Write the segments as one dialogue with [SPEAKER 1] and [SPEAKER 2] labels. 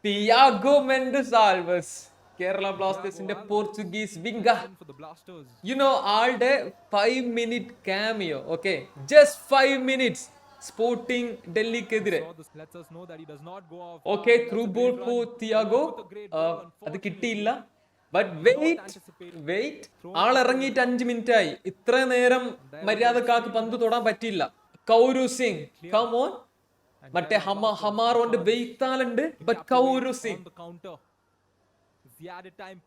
[SPEAKER 1] Thiago Mendes Alves, Kerala ബ്ലാസ്റ്റേഴ്സിന്റെ Portuguese winger. ആളുടെ 5-minute cameo, okay, just 5 minutes, sporting ഡൽഹിക്കെതിരെ. Okay, through ball for Thiago, അത് കിട്ടിയില്ല. But wait, ആളിറങ്ങിയിട്ട് 5 minute ആയി. ഇത്ര നേരം മര്യാദക്കാർക്ക് പന്ത് തൊടാൻ പറ്റിയില്ല. Kauru Singh, come on. മറ്റേ ഹമാറോന്റെ വെയ്ത്താലുണ്ട്. But Kauru Singh,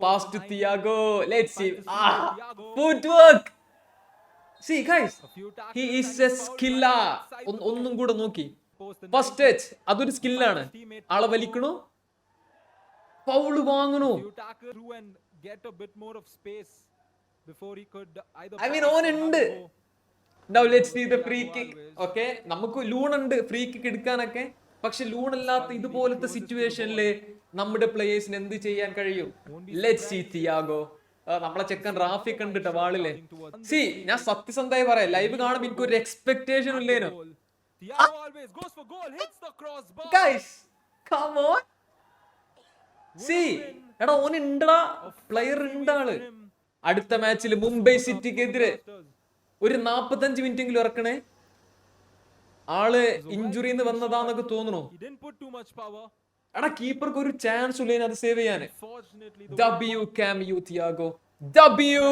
[SPEAKER 1] pass to Thiago. Let's see. Footwork. See guys, he is a skiller. ഒന്നും കൂടെ നോക്കി. ഫസ്റ്റ് ടച്ച്, അതൊരു സ്കില്ലാണ്. ആളെ വലിക്കണു, ഫൗള് വാങ്ങണു. I mean, ഓനുണ്ട്. Now let's see the free kick. Okay, നമുക്ക് ലൂണുണ്ട് ഫ്രീ കിക്ക് എടുക്കാനൊക്കെ. പക്ഷെ ലൂണല്ലാത്ത ഇതുപോലത്തെ സിറ്റുവേഷനില് നമ്മുടെ പ്ലേയേഴ്സിന് എന്ത് ചെയ്യാൻ കഴിയും? Let's see Thiago. നമ്മളെ ചെക്കൻ റാഫി കണ്ടിട്ട വാളിലെ. സി, ഞാൻ സത്യസന്ധമായി പറയാം, ലൈവ് കാണുമ്പോൾ എനിക്ക് ഒരു എക്സ്പെക്ടേഷൻ ഇല്ലേനു. Guys, come on. സി, എടാ ഓന് ഉണ്ടടാ, പ്ലെയർ ഉണ്ടാള്. അടുത്ത മാച്ചിൽ മുംബൈ സിറ്റിക്കെതിരെ ഒരു 45 minute എങ്കിലും ഇറക്കണേ. ആള് ഇഞ്ചുറിന്ന് വന്നതാന്നൊക്കെ തോന്നുന്നു. എടാ, കീപ്പർക്ക് ഒരു ചാൻസ് ഇല്ലേന് അത് സേവ് ചെയ്യാന്. W cameo Thiago, W.